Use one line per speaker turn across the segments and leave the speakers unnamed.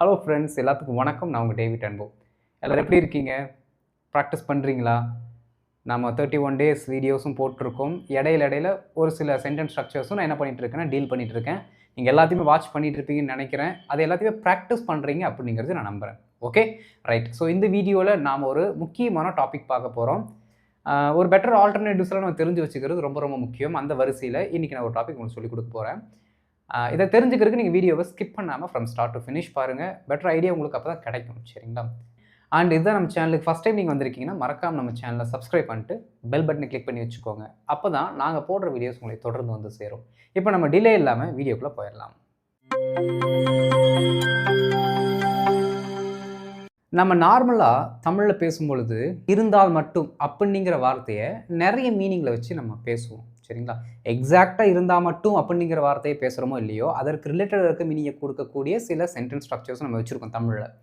Hello friends, எல்லாத்துக்கும் வணக்கம். நான் உங்கள் டேவிட் அன்பு. எல்லோரும் எப்படி இருக்கீங்க? ப்ராக்டிஸ் பண்ணுறீங்களா? நம்ம 31 டேஸ் வீடியோஸும் போட்டிருக்கோம். இடையில ஒரு சில சென்டென்ஸ் ஸ்ட்ரக்சர்ஸும் நான் என்ன பண்ணிகிட்ருக்கேன்னா டீல் பண்ணிகிட்ருக்கேன். நீங்கள் எல்லாத்தையுமே வாட்ச் பண்ணிகிட்டு இருப்பீங்கன்னு நினைக்கிறேன். அது எல்லாத்தையுமே ப்ராக்டிஸ் பண்ணுறீங்க அப்படிங்கிறது நான் நம்புகிறேன். Okay, right. ஸோ இந்த வீடியோவில் நாம் ஒரு முக்கியமான டாபிக் பார்க்க போகிறோம். ஒரு பெட்டர் ஆல்டர்னேட்டிவ்ஸ்லாம் நம்ம தெரிஞ்சு வச்சுக்கிறது ரொம்ப ரொம்ப முக்கியம். அந்த வரிசையில் இன்றைக்கி நான் ஒரு டாபிக் உங்களுக்கு சொல்லிக் கொடுக்க போகிறேன். இதை தெரிஞ்சுக்கிறதுக்கு நீங்கள் வீடியோவை ஸ்கிப் பண்ணாமல் ஃப்ரம் ஸ்டார்ட் டு ஃபினிஷ் பாருங்கள். பெட்டர் ஐடியா உங்களுக்கு அப்போ தான் கிடைக்கும். சரிங்களா? அண்ட் இதுதான் நம்ம சேனலுக்கு ஃபஸ்ட் டைம் நீங்கள் வந்திருக்கீங்கன்னா மறக்காமல் நம்ம சேனலை சப்ஸ்கிரைப் பண்ணிட்டு பெல் பட்டனை கிளிக் பண்ணி வச்சுக்கோங்க. அப்போ தான் நாங்கள் போடுற வீடியோஸ் உங்களுக்கு தொடர்ந்து வந்து சேரும். இப்போ நம்ம டிலே இல்லாமல் வீடியோக்குள்ளே போயிடலாம். நம்ம நார்மலாக தமிழில் பேசும்பொழுது இருந்தால் மட்டும் அப்படிங்கிற வார்த்தையை நிறைய மீனிங்கில் வச்சு நம்ம பேசுவோம். சரிங்களா? எக்ஸாக்டாக இருந்தால் மட்டும் அப்படிங்கிற வார்த்தையை பேசுகிறோமோ இல்லையோ, அதற்கு ரிலேட்டடாக இருக்க மீனிங்கை கொடுக்கக்கூடிய சில சென்டென்ஸ் ஸ்ட்ரக்சர்ஸ் நம்ம வச்சுருக்கோம் தமிழில்.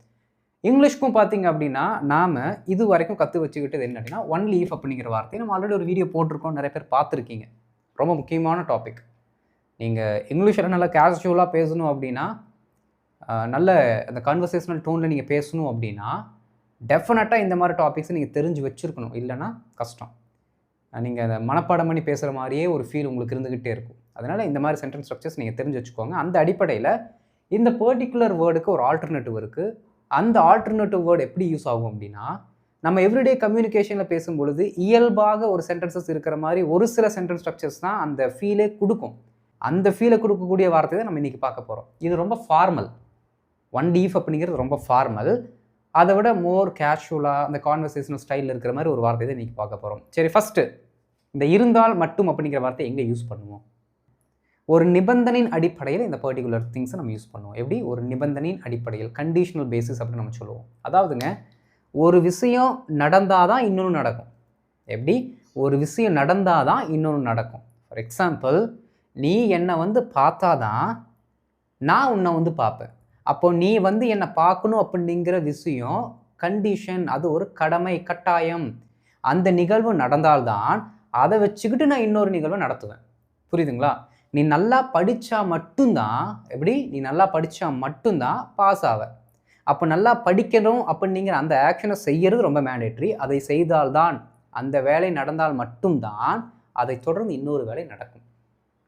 இங்கிலீஷ்க்கும் பார்த்தீங்க அப்படின்னா நாம் இது வரைக்கும் கற்று வச்சுக்கிட்டது என்ன அப்படின்னா ஒன் லீஃப் அப்படிங்கிற வார்த்தையை நம்ம ஆல்ரெடி ஒரு வீடியோ போட்டிருக்கோம். நிறைய பேர் பார்த்துருக்கீங்க. ரொம்ப முக்கியமான டாபிக். நீங்கள் இங்கிலீஷில் நல்லா கேஷுவலாக பேசணும் அப்படின்னா, நல்ல அந்த கான்வர்சேஷனல் டோனில் நீங்கள் பேசணும் அப்படின்னா டெஃபினட்டாக இந்த மாதிரி டாபிக்ஸை நீங்கள் தெரிஞ்சு வச்சுருக்கணும். இல்லைன்னா கஷ்டம். நீங்கள் அதை மனப்பாடம் பண்ணி பேசுகிற மாதிரியே ஒரு ஃபீல் உங்களுக்கு இருந்துக்கிட்டே இருக்கும். அதனால் இந்த மாதிரி சென்டென்ஸ் ஸ்ட்ரக்சர்ஸ் நீங்கள் தெரிஞ்சு வச்சுக்கோங்க. அந்த அடிப்படையில் இந்த பர்டிகுலர் வேர்டுக்கு ஒரு ஆல்டர்னேட்டிவ் இருக்குது. அந்த ஆல்டர்னேட்டிவ் வேர்டு எப்படி யூஸ் ஆகும் அப்படின்னா, நம்ம எவ்ரிடே கம்யூனிகேஷனில் பேசும்பொழுது இயல்பாக ஒரு சென்டென்சஸ் இருக்கிற மாதிரி ஒரு சில சென்டென்ஸ் ஸ்ட்ரக்சர்ஸ் தான் அந்த ஃபீலே கொடுக்கும். அந்த ஃபீலை கொடுக்கக்கூடிய வார்த்தை தான் நம்ம இன்றைக்கி பார்க்க போகிறோம். இது ரொம்ப ஃபார்மல். ஒன் லீஃப் அப்படிங்கிறது ரொம்ப ஃபார்மல். அதை விட மோர் கேஷுவலாக அந்த கான்வர்சேஷனல் ஸ்டைலில் இருக்கிற மாதிரி ஒரு வார்த்தை தான் இன்றைக்கி பார்க்க போகிறோம். சரி, ஃபஸ்ட்டு இந்த இருந்தால் மட்டும் அப்படிங்கிற வார்த்தை எங்கே யூஸ் பண்ணுவோம்? ஒரு நிபந்தனையின் அடிப்படையில் இந்த பர்டிகுலர் திங்ஸை நம்ம யூஸ் பண்ணுவோம். எப்படி? ஒரு நிபந்தனையின் அடிப்படையில், கண்டிஷனல் பேசிஸ் அப்படின்னு நம்ம சொல்லுவோம். அதாவதுங்க, ஒரு விஷயம் நடந்தால் தான் இன்னொன்று நடக்கும். எப்படி? ஒரு விஷயம் நடந்தால் தான் இன்னொன்று நடக்கும். ஃபார் எக்ஸாம்பிள், நீ என்னை பார்த்தா தான் நான் உன்னை பார்ப்பேன். அப்போ நீ என்னை பார்க்கணும் அப்படிங்கிற விஷயம் கண்டிஷன், அது ஒரு கடமை, கட்டாயம். அந்த நிகழ்வு நடந்தால்தான் அதை வச்சுக்கிட்டு நான் இன்னொரு நிகழ்வை நடத்துவேன். புரியுதுங்களா? நீ நல்லா படித்தா மட்டும்தான், எப்படி? நீ நல்லா படித்தா மட்டும்தான் பாஸ் ஆவ. அப்போ நல்லா படிக்கணும் அப்படிங்கிற அந்த ஆக்ஷனை செய்யறது ரொம்ப மேண்டேட்ரி. அதை செய்தால்தான், அந்த வேலை நடந்தால் மட்டும்தான் அதை தொடர்ந்து இன்னொரு வேலை நடக்கும்.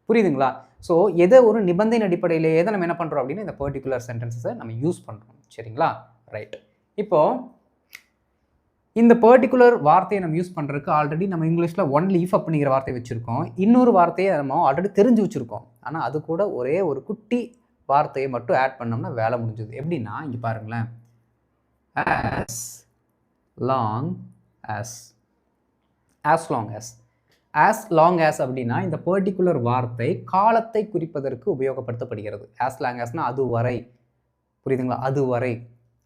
புரியுதுங்களா? ஸோ எதை ஒரு நிபந்தனை அடிப்படையிலேயே தான் நம்ம என்ன பண்ணுறோம் அப்படின்னா இந்த பர்டிகுலர் சென்டென்ஸை நம்ம யூஸ் பண்ணுறோம். சரிங்களா? ரைட். இப்போது இந்த பர்டிகுலர் வார்த்தையை நம்ம யூஸ் பண்ணுறதுக்கு ஆல்ரெடி நம்ம இங்கிலீஷில் ஒன் லீஃப் அப்படிங்கிற வார்த்தையை வச்சுருக்கோம். இன்னொரு வார்த்தையை நம்ம ஆல்ரெடி தெரிஞ்சு வச்சுருக்கோம். ஆனால் அது கூட ஒரே ஒரு குட்டி வார்த்தையை மட்டும் ஆட் பண்ணோம்னா வேலை முடிஞ்சுது. எப்படின்னா, இங்கே பாருங்களேன், as long as, as long as, as long as அப்படின்னா இந்த பர்டிகுலர் வார்த்தை காலத்தை குறிப்பதற்கு உபயோகப்படுத்தப்படுகிறது. as long asனா அது வரை. புரியுதுங்களா? அது வரை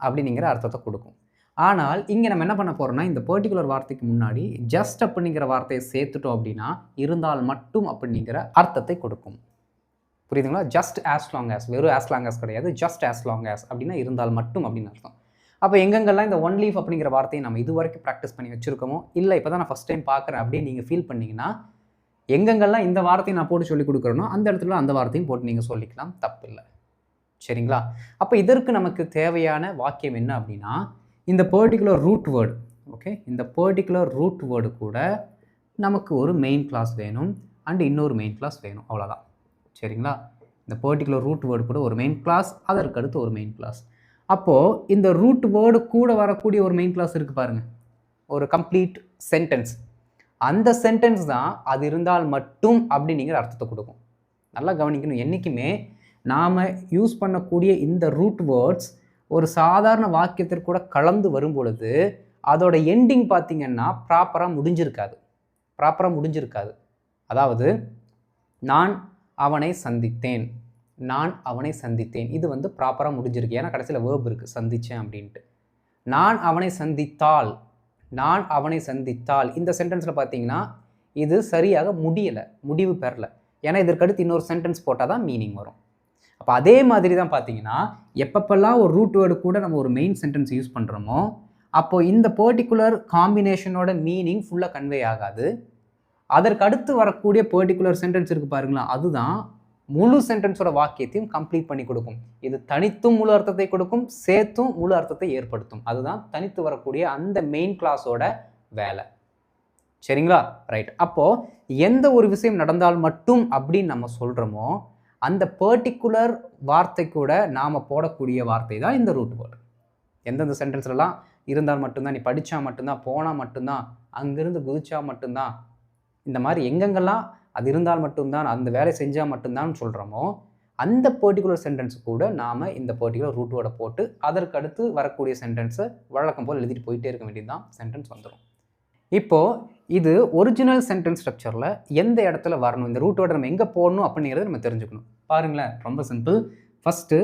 அப்படிங்கிற அர்த்தத்தை கொடுக்கும். ஆனால் இங்கே நம்ம என்ன பண்ண போகிறோம்னா, இந்த பர்டிகுலர் வார்த்தைக்கு முன்னாடி ஜஸ்ட் அப்படிங்கிற வார்த்தையை சேர்த்துட்டோம் அப்படின்னா இருந்தால் மட்டும் அப்படிங்கிற அர்த்தத்தை கொடுக்கும். புரியுதுங்களா? ஜஸ்ட் as long as, வெறும் as long as கிடையாது, ஜஸ்ட் as long as அப்படின்னா இருந்தால் மட்டும் அப்படின்னு அர்த்தம். அப்போ எங்கெங்கெல்லாம் இந்த ஒன் லீஃப் அப்படிங்கிற வார்த்தையை நம்ம இது வரைக்கும் ப்ராக்டிஸ் பண்ணி வச்சுருக்கோமோ, இல்லை இப்போ தான் நான் ஃபஸ்ட் டைம் பார்க்குறேன் அப்படின்னு நீங்கள் ஃபீல் பண்ணிங்கன்னா, எங்கெங்கெல்லாம் இந்த வார்த்தையை நான் போட்டு சொல்லிக் கொடுக்குறேனோ அந்த இடத்துல அந்த வார்த்தையும் போட்டு நீங்கள் சொல்லிக்கலாம், தப்பு இல்லை. சரிங்களா? அப்போ இதற்கு நமக்கு தேவையான வாக்கியம் என்ன அப்படின்னா, இந்த பர்டிகுலர் ரூட் வேர்டு. ஓகே, இந்த பர்டிகுலர் ரூட் வேர்டு கூட நமக்கு ஒரு மெயின் கிளாஸ் வேணும் அண்ட் இன்னொரு மெயின் கிளாஸ் வேணும். அவ்வளோதான். சரிங்களா? இந்த பர்டிகுலர் ரூட் வேர்டு கூட ஒரு மெயின் கிளாஸ், அதற்கு அடுத்து ஒரு மெயின் கிளாஸ். அப்போது இந்த ரூட் வேர்டு கூட வரக்கூடிய ஒரு மெயின் கிளாஸ் இருக்குது பாருங்கள், ஒரு கம்ப்ளீட் சென்டென்ஸ். அந்த சென்டென்ஸ் தான் அது இருந்தால் மட்டும் அப்படிங்கிற அர்த்தத்தை கொடுக்கும். நல்லா கவனிக்கணும். என்றைக்குமே நாம் யூஸ் பண்ணக்கூடிய இந்த ரூட் வேர்ட்ஸ் ஒரு சாதாரண வாக்கியத்திற்கு கூட கலந்து வரும் பொழுது அதோட எண்டிங் பார்த்திங்கன்னா ப்ராப்பராக முடிஞ்சிருக்காது. அதாவது நான் அவனை சந்தித்தேன், நான் அவனை சந்தித்தேன், இது ப்ராப்பராக முடிஞ்சிருக்கு. ஏன்னா கடைசியில் வேர்ப் இருக்குது, சந்தித்தேன் அப்படின்ட்டு. நான் அவனை சந்தித்தால், நான் அவனை சந்தித்தால் இந்த சென்டென்ஸில் பார்த்தீங்கன்னா இது சரியாக முடிவு பெறலை. ஏன்னா இதற்கடுத்து இன்னொரு சென்டென்ஸ் போட்டால் தான் மீனிங் வரும். அப்போ அதே மாதிரி தான் பார்த்தீங்கன்னா எப்பப்பெல்லாம் ஒரு ரூட் வேர்டு கூட நம்ம ஒரு மெயின் சென்டென்ஸ் யூஸ் பண்ணுறோமோ அப்போது இந்த பர்டிகுலர் காம்பினேஷனோட மீனிங் ஃபுல்லாக கன்வே ஆகாது. அதற்கு அடுத்து வரக்கூடிய பர்டிகுலர் சென்டென்ஸ் இருக்குது பாருங்களா, அதுதான் முழு சென்டென்ஸோட வாக்கியத்தையும் கம்ப்ளீட் பண்ணி கொடுக்கும். இது தனித்தும் முழு அர்த்தத்தை கொடுக்கும், சேர்த்தும் முழு அர்த்தத்தை ஏற்படுத்தும். அதுதான் தனித்து வரக்கூடிய அந்த மெயின் கிளாஸோட வேலை. சரிங்களா? ரைட். அப்போ எந்த ஒரு விஷயம் நடந்தால் மட்டும் அப்படின்னு நம்ம சொல்றோமோ அந்த பர்டிகுலர் வார்த்தை கூட நாம போடக்கூடிய வார்த்தை தான் இந்த ரூட் வேர்டு. எந்தெந்த சென்டென்ஸ்லாம் இருந்தால் மட்டும்தான், நீ படித்தா மட்டும்தான், போனால் மட்டும்தான், அங்கிருந்து குதிச்சா மட்டும்தான், இந்த மாதிரி எங்கெங்கெல்லாம் அது இருந்தால் மட்டும்தான், அந்த வேலை செஞ்சால் மட்டும்தான் சொல்கிறோமோ அந்த பர்டிகுலர் சென்டென்ஸ் கூட நாம் இந்த பர்டிகுலர் ரூட் வேர்டை போட்டு அதற்கு அடுத்து வரக்கூடிய சென்டென்ஸை வழக்கம் போல் எழுதிட்டு போயிட்டே இருக்க வேண்டியது தான் சென்டென்ஸ் வந்துடும். இப்போது இது ஒரிஜினல் சென்டென்ஸ் ஸ்ட்ரக்சரில் எந்த இடத்துல வரணும், இந்த ரூட் வேர்டை நம்ம எங்கே போடணும் அப்படிங்கிறத நம்ம தெரிஞ்சுக்கணும். பாருங்களேன், ரொம்ப சிம்பிள். ஃபஸ்ட்டு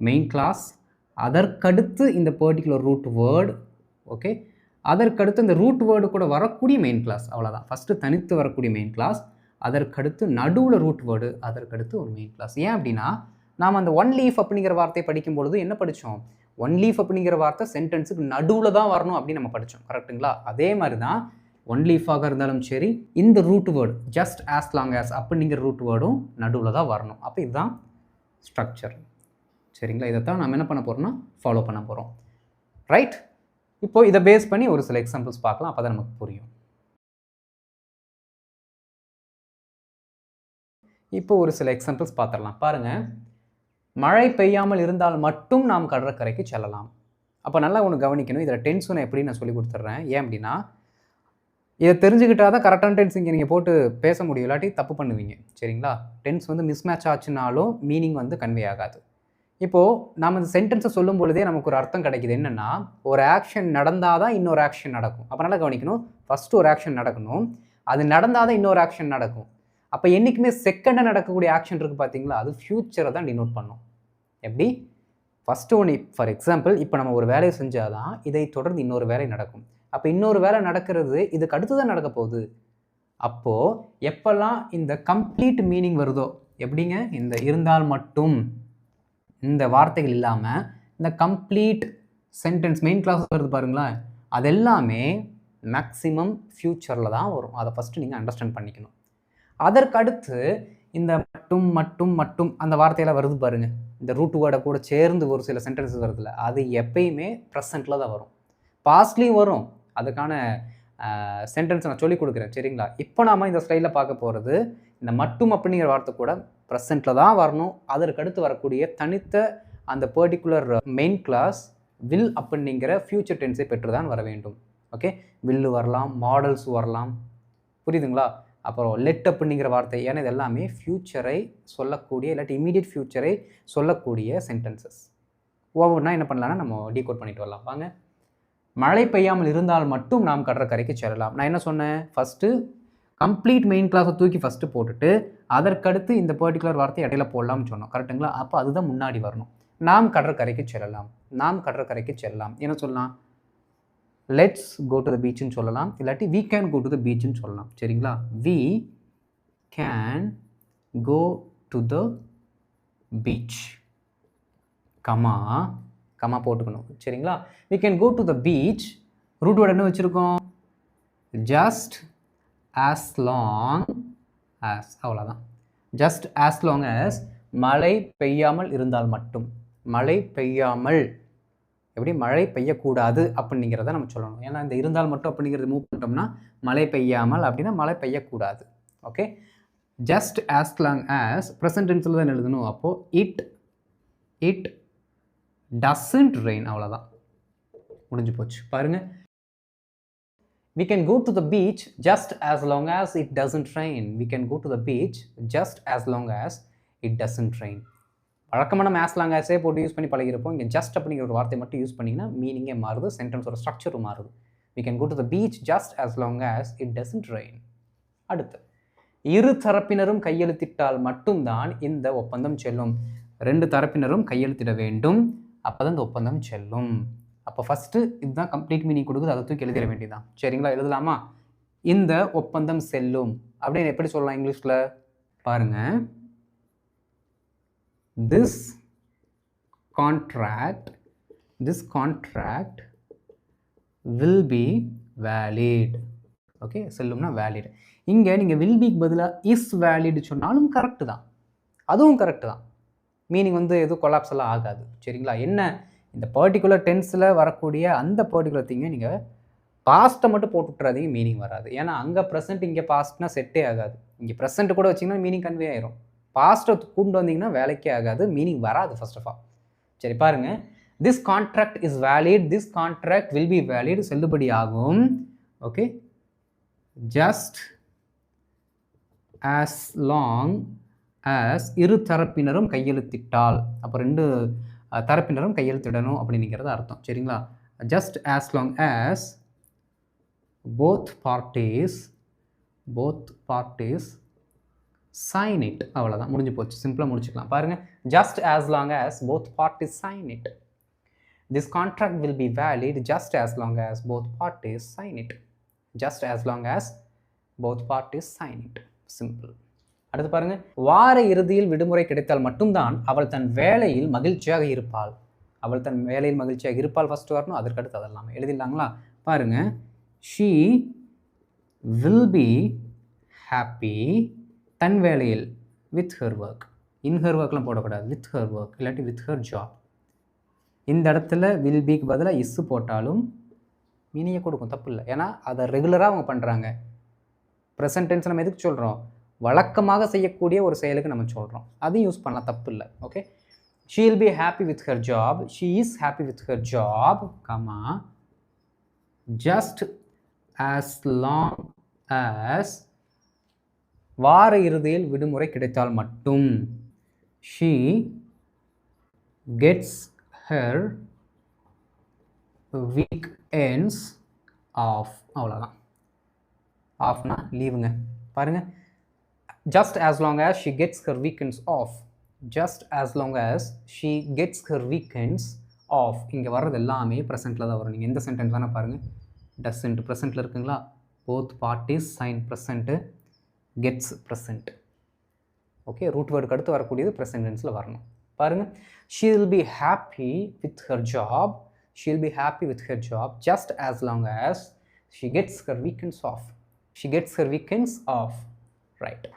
மெயின் கிளாஸ், அதற்கடுத்து இந்த பர்டிகுலர் ரூட் வேர்டு, ஓகே, அதற்கடுத்து இந்த ரூட் வேர்டு கூட வரக்கூடிய மெயின் கிளாஸ், அவ்வளோதான். ஃபஸ்ட்டு தனித்து வரக்கூடிய மெயின் கிளாஸ், அதற்கடுத்து நடுவில் ரூட் வேர்டு, அதற்கடுத்து ஒரு மெயின் கிளாஸ். ஏன் அப்படின்னா நாம் அந்த ஒன் லீஃப் அப்படிங்கிற வார்த்தையை படிக்கும் பொழுது என்ன படித்தோம், ஒன் லீஃப் அப்படிங்கிற வார்த்தை சென்டென்ஸுக்கு நடுவில் தான் வரணும் அப்படின்னு நம்ம படித்தோம், கரெக்டுங்களா? அதே மாதிரி தான் ஒன் லீஃபாக இருந்தாலும் சரி, இந்த root word just as long as அப்படிங்கிற ரூட் வேர்டும் நடுவில் தான் வரணும். அப்போ இதுதான் ஸ்ட்ரக்சர். சரிங்களா? இதைத்தான் நம்ம என்ன பண்ண போகிறோம்னா ஃபாலோ பண்ண போகிறோம். ரைட். இப்போ இதை பேஸ் பண்ணி ஒரு சில எக்ஸாம்பிள்ஸ் பார்க்கலாம், அப்போ தான் நமக்கு புரியும். இப்போ ஒரு சில எக்ஸாம்பிள்ஸ் பார்த்துடலாம். பாருங்கள், மழை பெய்யாமல் இருந்தால் மட்டும் நாம் கடற்கரைக்கு செல்லலாம். அப்போ நல்லா ஒன்று கவனிக்கணும், இதில் டென்ஸுன்னு எப்படி நான் சொல்லி கொடுத்துட்றேன். ஏன் அப்படின்னா இதை தெரிஞ்சுக்கிட்டால் தான் கரெக்டான டென்ஸ் இங்கே நீங்கள் போட்டு பேச முடியும், இல்லாட்டி தப்பு பண்ணுவீங்க. சரிங்களா? டென்ஸ் வந்து மிஸ்மேட்ச் ஆச்சுனாலும் மீனிங் வந்து கன்வே ஆகாது. இப்போது நாம் இந்த சென்டென்ஸை சொல்லும் பொழுதே நமக்கு ஒரு அர்த்தம் கிடைக்கிது. என்னென்னா, ஒரு ஆக்ஷன் நடந்தால் தான் இன்னொரு ஆக்ஷன் நடக்கும். அப்போ நல்லா கவனிக்கணும், ஃபஸ்ட்டு ஒரு ஆக்ஷன் நடக்கணும், அது நடந்தால் தான் இன்னொரு ஆக்ஷன் நடக்கும். அப்போ என்றைக்குமே செகண்டாக நடக்கக்கூடிய ஆக்ஷன் இருக்குது பார்த்தீங்களா, அது ஃப்யூச்சரை தான் டினோட் பண்ணும். எப்படி? ஃபஸ்ட்டு ஒன்று, ஃபார் எக்ஸாம்பிள், இப்போ நம்ம ஒரு வேலையை செஞ்சால் தான் இதை தொடர்ந்து இன்னொரு வேலை நடக்கும். அப்போ இன்னொரு வேலை நடக்கிறது இதுக்கு அடுத்து தான் நடக்க போகுது. அப்போது எப்போல்லாம் இந்த கம்ப்ளீட் மீனிங் வருதோ, எப்படிங்க, இந்த இருந்தால் மட்டும் இந்த வார்த்தைகள் இல்லாமல் இந்த கம்ப்ளீட் சென்டென்ஸ் மெயின் கிளாஸ் வருது பாருங்களேன், அது எல்லாமே மேக்ஸிமம் ஃப்யூச்சரில் தான் வரும். அதை ஃபஸ்ட்டு நீங்கள் அண்டர்ஸ்டாண்ட் பண்ணிக்கணும். அதற்கடுத்து இந்த மட்டும் மட்டும் மட்டும் அந்த வார்த்தையெல்லாம் வருது பாருங்கள், இந்த ரூட் வேர்டை கூட சேர்ந்து ஒரு சில சென்டென்ஸஸ் வருதுல்ல, அது எப்பயுமே ப்ரெசண்ட்டில் தான் வரும். பாஸ்ட்லேயும் வரும். அதுக்கான சென்டென்ஸ் நான் சொல்லிக் கொடுக்குறேன். சரிங்களா? இப்போ நாம் இந்த ஸ்லைடில் பார்க்க போகிறது இந்த மட்டும் அப்படிங்கிற வார்த்தை கூட ப்ரெசண்ட்டில் தான் வரணும். அதற்கடுத்து வரக்கூடிய தனித்த அந்த பர்டிகுலர் மெயின் கிளாஸ் வில் அப்படிங்கிற ஃப்யூச்சர் டென்ஸை பெற்று தான் வர வேண்டும். ஓகே, வில்லு வரலாம், மாடல்ஸ் வரலாம், புரியுதுங்களா? அப்புறம் லெட் அப்படிங்கிற வார்த்தை, ஏன்னா இது எல்லாமே ஃப்யூச்சரை சொல்லக்கூடிய இல்லாட்டி இமீடியட் ஃப்யூச்சரை சொல்லக்கூடிய சென்டென்சஸ். ஒவ்வொன்றா என்ன பண்ணலான்னா நம்ம டீகோட் பண்ணிட்டு வரலாம். வாங்க. மழை பெய்யாமல் இருந்தால் மட்டும் நாம் கடற்கரைக்கு செல்லலாம். நான் என்ன சொன்னேன், ஃபஸ்ட்டு கம்ப்ளீட் மெயின் கிளாஸை தூக்கி ஃபஸ்ட்டு போட்டுட்டு அதற்கடுத்து இந்த பர்டிகுலர் வார்த்தை இடையில போடலாம்னு சொன்னோம், கரெக்டுங்களா? அப்போ அதுதான் முன்னாடி வரணும். நாம் கடற்கரைக்கு செல்லலாம், நாம் கடற்கரைக்கு செல்லலாம். என்ன சொல்லலாம், லெட்ஸ் கோ டு த பீச்னு சொல்லலாம், இல்லாட்டி we can go to the பீச்னு சொல்லலாம். சரிங்களா? We can go to the beach, comma comma போட்டுக்கணும். சரிங்களா? we can go to the beach, root word என்ன வச்சுருக்கோம், just as long as, அவ்வளோதான். just as long as மழை பெய்யாமல் இருந்தால் மட்டும். மழை பெய்யாமல், எப்படி, மழை பெய்யக்கூடாது அப்படிங்கிறத நம்ம சொல்லணும். ஏன்னா இந்த இருந்தால் மட்டும் அப்படிங்கிறது மூவ் பண்ணிட்டோம்னா மழை பெய்யாமல் அப்படின்னா மழை பெய்யக்கூடாது. Okay, just as long as present டென்ஸில் தான் எழுதணும். அப்போது it doesn't rain, அவ்வளோதான், முடிஞ்சு போச்சு. பாருங்க, we can go to the beach just as long as it doesn't rain. we can go to the beach just as long as it doesn't rain. வழக்கமாக நம்ம as long as போட்டு use பண்ணி பழகிருப்போம். இங்கே just அப்படிங்கிற ஒரு வார்த்தை மட்டும் use பண்ணிங்கன்னா மீனிங்கே மாறுது, சென்டென்ஸோட ஸ்ட்ரக்சரும் மாறுது. we can go to the beach just as long as it doesn't rain. அடுத்து, இரு தரப்பினரும் கையெழுத்திட்டால் மட்டும்தான் இந்த ஒப்பந்தம் செல்லும். ரெண்டு தரப்பினரும் கையெழுத்திட வேண்டும், அப்போ தான் இந்த ஒப்பந்தம் செல்லும். அப்போ ஃபஸ்ட்டு இதுதான் கம்ப்ளீட் மீனிங் கொடுக்குது, அதை தூக்கி எழுதிட வேண்டியதான். சரிங்களா? எழுதலாமா? இந்த ஒப்பந்தம் செல்லும் அப்படின்னு எப்படி சொல்லலாம் இங்கிலீஷில் பாருங்க, this contract will be valid. Okay, செல்லும்னா வேலிட். இங்கே நீங்கள் வில் பிக்கு பதிலாக இஸ் வேலிட் சொன்னாலும் கரெக்டு தான். அதுவும் கரெக்டு தான். மீனிங் வந்து எதுவும் கொலாப்ஸ் எல்லாம் ஆகாது. சரிங்களா? என்ன இந்த பர்ட்டிகுலர் டென்ஸில் வரக்கூடிய அந்த பர்ட்டிகுலர் திங்கை நீங்கள் பாஸ்ட்டை மட்டும் போட்டு விட்றாதீங்க, மீனிங் வராது. ஏன்னா அங்கே ப்ரெசென்ட் இங்கே பாஸ்ட்னா செட்டே ஆகாது. இங்கே ப்ரெசென்ட் கூட வச்சிங்கன்னா மீனிங் கன்வே ஆயிரும். பாஸ்ட்டை கொண்டு வந்தீங்கன்னா வேலைக்கே ஆகாது, மீனிங் வராது ஃபர்ஸ்ட் ஆஃப் ஆல். சரி பாருங்க, this contract is valid, this contract will be valid, செல்லுபடி ஆகும். Okay, just as long as இரு தரப்பினரும் கையெழுத்திட்டால். அப்போ ரெண்டு தரப்பினரும் கையெழுத்திடணும் அப்படிங்கிறது அர்த்தம். சரிங்களா? just as long as both parties sign it. அவ்வளோதான், முடிஞ்சு போச்சு. சிம்பிளாக முடிச்சுக்கலாம். பாருங்க, just as long as both parties sign it. This contract will be valid just as long as both parties sign it. Just as long as both parties sign it. Simple. அடுத்து பாருங்க, வார இறுதியில் விடுமுறை கிடைத்தால் மட்டும்தான் அவள் தன் வேலையில் மகிழ்ச்சியாக இருப்பாள். அவள் தன் வேலையில் மகிழ்ச்சியாக இருப்பாள் ஃபர்ஸ்ட் வரணும், அதற்கடுத்து அதெல்லாம் எழுதிடலாங்களா? பாருங்க, she will be happy தன் வேலையில் with her work. in her workலாம் போடக்கூடாது, with her work இல்லாட்டி with her job. இந்த இடத்துல will beக்கு பதிலாக இஸ் போட்டாலும் மீனிங்கை கொடுக்கும், தப்பு இல்லை. ஏன்னா அதை ரெகுலராக அவங்க பண்ணுறாங்க. ப்ரெசன்ட் டென்ஸ் நம்ம எதுக்கு சொல்கிறோம்? வழக்கமாக செய்யக்கூடிய ஒரு செயலுக்கு நம்ம சொல்கிறோம். அதையும் யூஸ் பண்ணலாம், தப்பு இல்லை. Okay, she will be happy with her job, she is happy with her job, just as long as வார இறுதியில் விடுமுறை கிடைத்தால் மட்டும் she gets her weekends off. அவ்வளோதான். ஆஃப்னா லீவுங்க. பாருங்கள், just as long as she gets her weekends off. just as long as she gets her weekends off. இங்கே வர்றது எல்லாமே ப்ரெசென்ட்டில் தான் வரும். நீங்கள் எந்த சென்டென்ஸ் வேணால் பாருங்கள், டசன்ட் ப்ரெசென்ட்டில் இருக்குங்களா? both parties sign present, gets present. Okay, root வேர்டுக்கு அடுத்து வரக்கூடியது ப்ரெசென்ட் டென்ஸில் வரணும். பாருங்கள், she will be happy with her job, she will be happy with her job just as long as she gets her weekends off. she gets her weekends off. Right.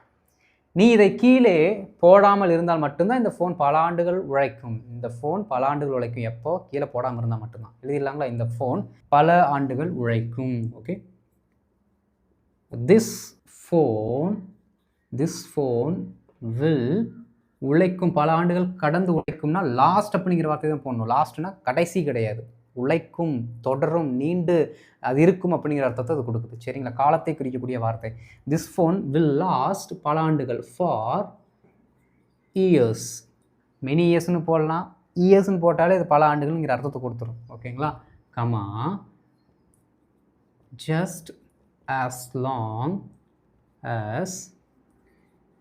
நீ இதை கீழே போடாமல் இருந்தால் மட்டும்தான் இந்த ஃபோன் பல ஆண்டுகள் உழைக்கும். இந்த ஃபோன் பல ஆண்டுகள் உழைக்கும் எப்போ? கீழே போடாமல் இருந்தால் மட்டும்தான். எழுதிடலாங்களா? இந்த ஃபோன் பல ஆண்டுகள் உழைக்கும். ஓகே, this phone will உழைக்கும், பல ஆண்டுகள் கடந்து உழைக்கும்னா லாஸ்ட் அப்படிங்கிற வார்த்தை தான் போடணும். லாஸ்ட்னா கடைசி கிடையாது, உழைக்கும், தொடரும், நீண்டு அது இருக்கும் அப்படிங்கிற அர்த்தத்தை அது கொடுக்குது. சரிங்களா? காலத்தை குறிக்கக்கூடிய வார்த்தை. திஸ் ஃபோன் வில் லாஸ்ட், பல ஆண்டுகள், ஃபார் இயர்ஸ், மெனி இயர்ஸ்னு போடலாம். இயர்ஸ்னு போட்டாலே இது பல ஆண்டுகள்ங்கிற அர்த்தத்தை கொடுத்துரும். ஓகேங்களா? Comma, just as long as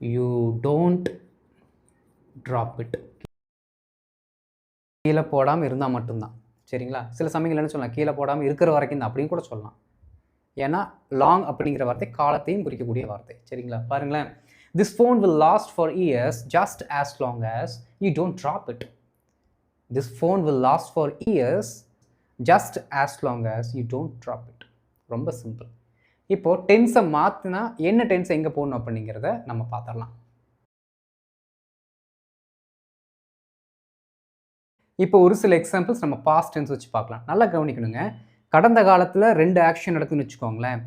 you don't drop it. கீழே போடாமல் இருந்தால் மட்டும்தான். சரிங்களா? சில சமயங்கள் என்ன சொல்லலாம், கீழே போடாமல் இருக்கிற வரைக்கும் தான் அப்படின்னு கூட சொல்லலாம். ஏன்னா லாங் அப்படிங்கிற வார்த்தை காலத்தையும் குறிக்கக்கூடிய வார்த்தை. சரிங்களா? பாருங்களேன், this phone will last for years just as long as you don't drop it. This phone will last for years just as long as you don't drop it. ரொம்ப சிம்பிள். இப்போது டென்ஸை மாற்றினா என்ன டென்ஸ் எங்கே போடணும் அப்படிங்கிறத நம்ம பார்த்துடலாம். இப்போ ஒரு சில எக்ஸாம்பிள்ஸ் நம்ம பாஸ்ட் டென்ஸ் வச்சு பார்க்கலாம். நல்லா கவனிக்கணுங்க. கடந்த காலத்தில் 2 ஆக்ஷன் நடக்குதுன்னு வச்சுக்கோங்களேன்.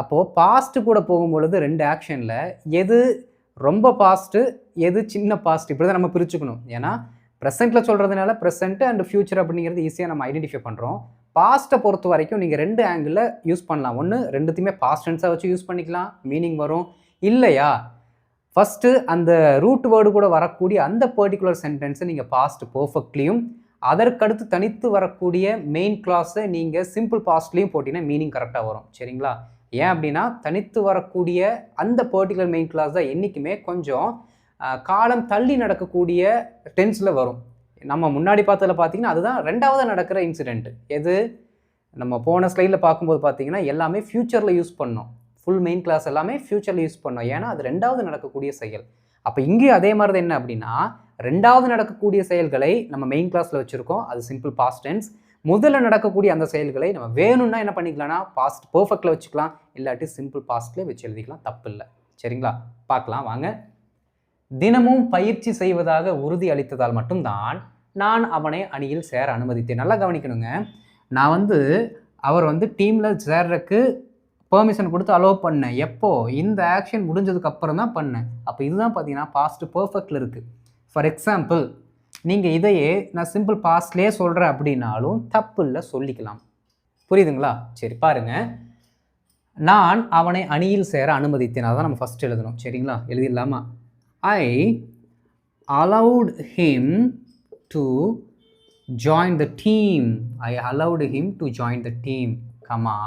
அப்போது பாஸ்ட்டு கூட போகும்பொழுது 2 ஆக்ஷனில் எது ரொம்ப பாஸ்ட்டு, எது சின்ன பாஸ்ட், இப்படி தான் நம்ம பிரிச்சுக்கணும். ஏன்னா ப்ரெசென்ட்டில் சொல்கிறதுனால ப்ரெசென்ட் அண்ட் ஃபியூச்சர் அப்படிங்கிறது ஈஸியாக நம்ம ஐடென்டிஃபை பண்ணுறோம். பாஸ்ட்டை பொறுத்த வரைக்கும் நீங்கள் 2 ஆங்கிளில் யூஸ் பண்ணலாம். ஒன்று, ரெண்டுத்தையுமே பாஸ்ட் டென்ஸாக வச்சு யூஸ் பண்ணிக்கலாம், மீனிங் வரும். இல்லையா ஃபஸ்ட்டு அந்த ரூட் வேர்டு கூட வரக்கூடிய அந்த பர்டிகுலர் சென்டென்ஸை நீங்கள் பாஸ்ட் பர்ஃபெக்ட்லியும், அதற்கடுத்து தனித்து வரக்கூடிய மெயின் கிளாஸை நீங்கள் சிம்பிள் பாஸ்ட்லேயும் போட்டிங்கன்னா மீனிங் கரெக்டாக வரும். சரிங்களா? ஏன் அப்படின்னா தனித்து வரக்கூடிய அந்த பர்டிகுலர் மெயின் கிளாஸ் தான் என்றைக்குமே கொஞ்சம் காலம் தள்ளி நடக்கக்கூடிய டென்ஸில் வரும். நம்ம முன்னாடி பார்த்ததில் பார்த்தீங்கன்னா அதுதான் 2வது நடக்கிற இன்சிடென்ட். எது நம்ம போன ஸ்லைடில் பார்க்கும்போது பார்த்தீங்கன்னா எல்லாமே ஃப்யூச்சரில் யூஸ் பண்ணோம். ஃபுல் மெயின் கிளாஸ் எல்லாமே ஃப்யூச்சரில் யூஸ் பண்ணோம். ஏன்னா அது 2வது நடக்கக்கூடிய செயல். அப்போ இங்கேயும் அதே மாதிரி தான். என்ன அப்படின்னா 2வது நடக்கக்கூடிய செயல்களை நம்ம மெயின் கிளாஸில் வச்சுருக்கோம், அது சிம்பிள் பாஸ்ட் டென்ஸ். முதல்ல நடக்கக்கூடிய அந்த செயல்களை நம்ம வேணும்னா என்ன பண்ணிக்கலாம்னா பாஸ்ட் பர்ஃபெக்டில் வச்சுக்கலாம், இல்லாட்டி சிம்பிள் பாஸ்ட்லேயே வச்சு எழுதிக்கலாம், தப்பு இல்லை. சரிங்களா? பார்க்கலாம் வாங்க. தினமும் பயிற்சி செய்வதாக உறுதி அளித்ததால் மட்டும்தான் நான் அவனை அணியில் சேர அனுமதித்தேன். நல்லா கவனிக்கணுங்க. நான் அவர் டீமில் சேர்றதுக்கு பெர்மிஷன் கொடுத்து அலோவ் பண்ணேன். எப்போ? இந்த ஆக்ஷன் முடிஞ்சதுக்கு அப்புறம் தான் பண்ணேன். அப்போ இதுதான் பார்த்தீங்கன்னா பாஸ்ட் பர்ஃபெக்டில் இருக்குது. ஃபார் எக்ஸாம்பிள், நீங்கள் இதையே நான் சிம்பிள் பாஸ்ட்லேயே சொல்கிறேன் அப்படின்னாலும் தப்பு இல்லை, சொல்லிக்கலாம். புரியுதுங்களா? சரி பாருங்கள். நான் அவனை அணியில் சேர அனுமதித்தேன். அதான் நம்ம ஃபஸ்ட் எழுதணும். சரிங்களா? எழுதிடலாமா? I allowed him to join the team. I allowed him to join the team. Comma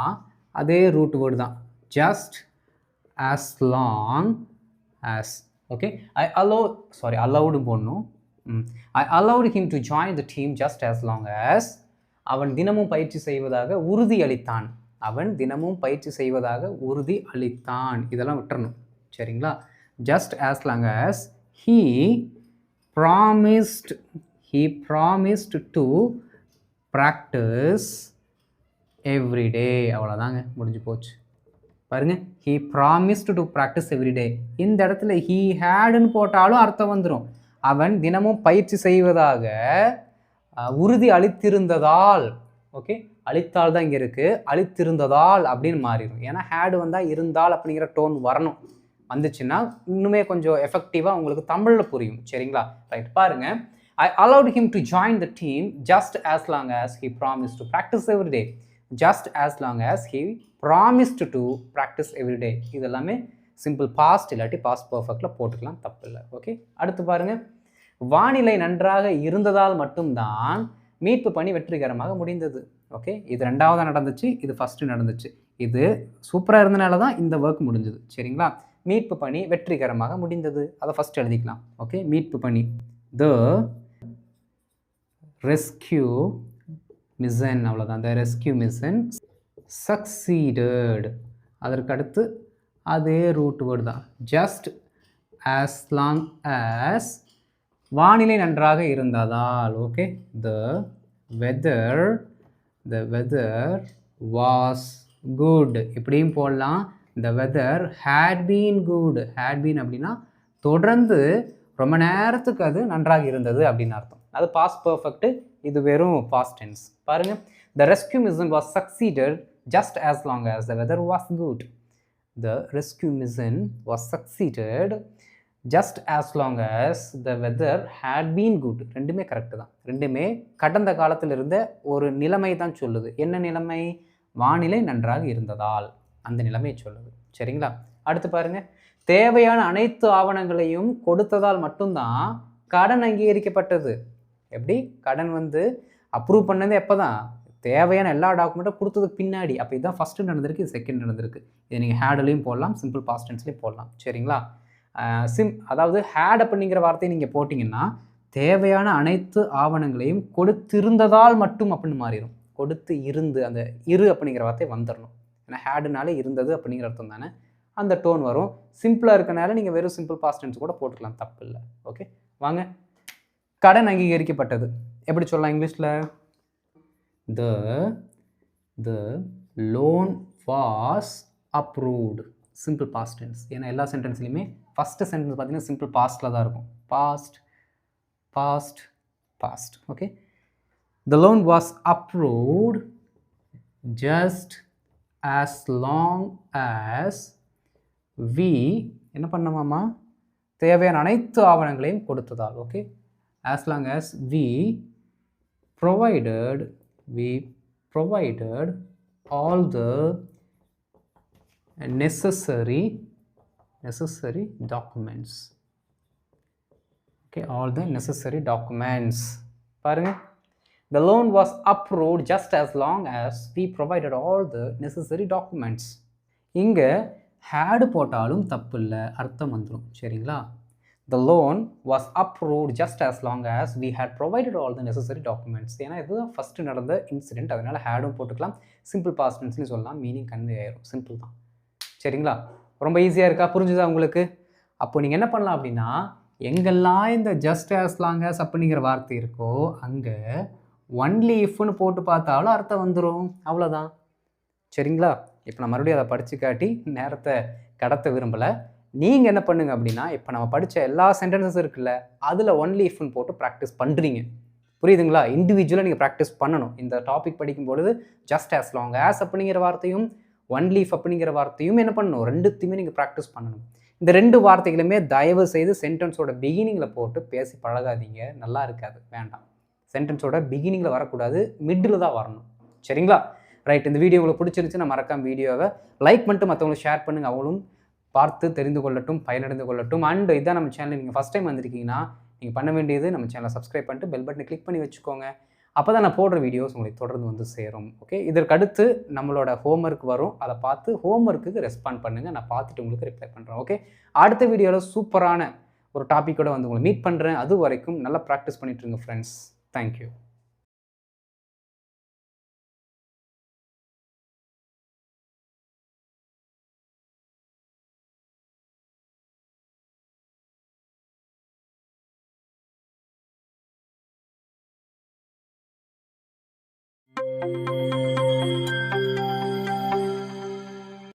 அதே ரூட் வேர்டு தான். just as long as. Okay, allowed போடணும். I allowed him to join the team just as long as. அவன் தினமும் பயிற்சி செய்வதாக உறுதி அளித்தான். அவன் தினமும் பயிற்சி செய்வதாக உறுதி அளித்தான். இதெல்லாம் விட்டுறணும். சரிங்களா? just as long as he promised to practice every day. அவ்வளோதாங்க, முடிஞ்சு போச்சு. பாருங்க, he promised to practice every day. இந்த இடத்துல he hadன்னு போட்டாலும் அர்த்தம் வந்துடும். அவன் தினமும் பயிற்சி செய்வதாக உறுதி அளித்திருந்ததால். ஓகே, அளித்தால் தான் இங்கே இருக்குது, அளித்திருந்ததால் அப்படின்னு மாறிடும். ஏன்னா ஹேடு வந்தால் இருந்தால் அப்படிங்கிற டோன் வரணும். வந்துச்சுன்னா இன்னுமே கொஞ்சம் எஃபெக்டிவாக உங்களுக்கு தமிழில் புரியும். சரிங்களா? ரைட், பாருங்க. I allowed him to join the team just as long as he promised to practice every day. Just as long as he promised to practice every day. இது எல்லாமே சிம்பிள் பாஸ்ட் இல்லாட்டி பாஸ்ட் பர்ஃபெக்டில் போட்டுக்கலாம், தப்பு இல்லை. Okay, அடுத்து பாருங்க. வானிலை நன்றாக இருந்ததால் மட்டும்தான் மீட்பு பணி வெற்றிகரமாக முடிந்தது. ஓகே, இது ரெண்டாவதாக நடந்துச்சு, இது ஃபஸ்ட்டு நடந்துச்சு. இது சூப்பராக இருந்தனால தான் இந்த ஒர்க் முடிஞ்சது. சரிங்களா? மீட்பு பணி வெற்றிகரமாக முடிந்தது. அதை ஃபஸ்ட் எழுதிக்கலாம். ஓகே, மீட்பு பணி. த ரெஸ்கியூ மிஷன், அவ்வளோதான். The rescue mission succeeded. அதற்கு அடுத்து அதே ரூட் வேர்டு தான். Just as long as. வானிலை நன்றாக இருந்ததால். Okay, the weather was good. இப்படியும் போடலாம். the weather had been good. had been அப்படின்னா தொடர்ந்து ரொம்ப நேரத்துக்கு அது நன்றாக இருந்தது அப்படின்னு அர்த்தம். அது பாஸ்ட் பர்ஃபெக்ட், இது வெறும் பாஸ்ட் டென்ஸ். பாருங்க, the rescue mission was succeeded just as long as the weather was good. the rescue mission was succeeded just as long as the weather had been good. ரெண்டுமே correct தான். ரெண்டுமே கடந்த காலத்தில் இருந்த ஒரு நிலைமை தான் சொல்லுது. என்ன நிலைமை? வானிலை நன்றாக இருந்ததால் அந்த நிலைமையை சொல்லுது. சரிங்களா? அடுத்து பாருங்க. தேவையான அனைத்து ஆவணங்களையும் கொடுத்ததால் மட்டும்தான் கடன் அங்கீகரிக்கப்பட்டது. எப்படி? கடன் அப்ரூவ் பண்ணது எப்போ தான்? தேவையான எல்லா டாக்குமெண்ட்டும் கொடுத்ததுக்கு பின்னாடி. அப்போ இதுதான் ஃபஸ்ட்டு நடந்திருக்கு, இது செகண்ட் நடந்திருக்கு. இது நீங்கள் ஹேட்லையும் போடலாம், சிம்பிள் பாஸ்ட் டென்ஸ்லையும் போடலாம். சரிங்களா? அதாவது ஹேட் அப்படிங்கிற வார்த்தையை நீங்கள் போட்டிங்கன்னா தேவையான அனைத்து ஆவணங்களையும் கொடுத்திருந்ததால் மட்டும் அப்படின்னு மாறிடும். கொடுத்து இருந்து, அந்த இரு அப்படிங்கிற வார்த்தை வந்துடணும். ஏன்னா ஹேடுனாலே இருந்தது அப்படிங்கிற அர்த்தம் தானே, அந்த டோன் வரும். சிம்பிளாக இருக்கனால நீங்கள் வெறும் சிம்பிள் பாஸ்ட் டென்ஸ் கூட போட்டுக்கலாம், தப்பு இல்லை. ஓகே, வாங்க. கடன் அங்கீகரிக்கப்பட்டது எப்படி சொல்லலாம் இங்கிலீஷில்? The loan was approved. Simple past tense. ஏன்னா எல்லா சென்டென்ஸ்லையுமே ஃபஸ்ட்டு சென்டென்ஸ் பார்த்தீங்கன்னா சிம்பிள் பாஸ்ட்டில் தான் இருக்கும். Past. Okay, the loan was approved just as long as we என்ன பண்ணோமாமா? தேவையான அனைத்து ஆவணங்களையும் கொடுத்ததால். Okay, as long as we provided all the necessary documents. Okay, all the necessary documents. பாருங்க, the loan was approved just as long as we provided all the necessary documents. இங்க had போட்டாலும் தப்பு இல்லை, அர்த்தம் வந்துடும். சரிங்களா? the loan was approved just as long as we had provided all the necessary documents. ஏன்னா இதுதான் ஃபஸ்ட்டு நடந்த இன்சிடென்ட், அதனால் ஹேடும் போட்டுக்கலாம், சிம்பிள் பாஸ்ட் டென்ஸ்னு சொல்லலாம், மீனிங் கன்வே ஆயிரும். சிம்பிள் தான். சரிங்களா? ரொம்ப ஈஸியாக இருக்கா? புரிஞ்சுதா உங்களுக்கு? அப்போ நீங்கள் என்ன பண்ணலாம் அப்படின்னா, எங்கெல்லாம் இந்த ஜஸ்ட் ஆஸ் லாங் ஆஸ் அப்படிங்கிற வார்த்தை இருக்கோ அங்கே ஒன்லி இஃப்னு போட்டு பார்த்தாலும் அர்த்தம் வந்துடும். அவ்வளோதான். சரிங்களா? இப்போ நான் மறுபடியும் அதை படித்து காட்டி நேரத்தை கடத்த விரும்பலை. நீங்கள் என்ன பண்ணுங்க அப்படின்னா, இப்போ நம்ம படித்த எல்லா சென்டென்சஸ் இருக்குல்ல, அதில் ஒன்லி இஃப்னு போட்டு ப்ராக்டிஸ் பண்ணுறீங்க. புரியுதுங்களா? இண்டிவிஜுவலாக நீங்கள் ப்ராக்டிஸ் பண்ணணும். இந்த டாபிக் படிக்கும்பொழுது ஜஸ்ட் ஆஸ் லாங் ஆஸ் அப்படிங்கிற வார்த்தையும், ஒன்லி இஃப் அப்படிங்கிற வார்த்தையும் என்ன பண்ணணும்? 2த்தையுமே நீங்கள் ப்ராக்டிஸ் பண்ணணும். இந்த 2 வார்த்தைகளுமே தயவு செய்து சென்டென்ஸோட பிகினிங்கில் போட்டு பேசி பழகாதீங்க. நல்லா இருக்காது. வேண்டாம். சென்டென்ஸோட பிகினிங்கில் வரக்கூடாது. மிடில் தான் வரணும். சரிங்களா? ரைட். இந்த வீடியோ உங்களுக்கு பிடிச்சிருந்துச்சுன்னா மறக்காம வீடியோவை லைக் பண்ணிட்டு மற்றவங்களுக்கு ஷேர் பண்ணுங்கள். அவங்களும் பார்த்து தெரிந்து கொள்ளட்டும், பயனடைந்து கொள்ளட்டும். அண்ட் இதான் நம்ம சேனல் நீங்கள் ஃபஸ்ட் டைம் வந்திருக்கீங்கன்னா, நீங்கள் பண்ண வேண்டியது நம்ம சேனலை சப்ஸ்கிரைப் பண்ணிட்டு பெல் பட்டனை கிளிக் பண்ணி வச்சுக்கோங்க. அப்போ தான் நான் போடுற வீடியோஸ் உங்களுக்கு தொடர்ந்து வந்து சேரும். ஓகே, இதற்கு அடுத்து நம்மளோட ஹோம்ஒர்க் வரும். அதை பார்த்து ஹோம்ஒர்க்குக்கு ரெஸ்பாண்ட் பண்ணுங்கள். நான் பார்த்துட்டு உங்களுக்கு ரிப்ளை பண்ணுறேன். ஓகே, அடுத்த வீடியோவில் சூப்பரான ஒரு டாப்பிக்கோட வந்து உங்களை மீட் பண்ணுறேன். அது வரைக்கும் நல்லா ப்ராக்டிஸ் பண்ணிட்டு இருங்க ஃப்ரெண்ட்ஸ். தேங்க்யூ.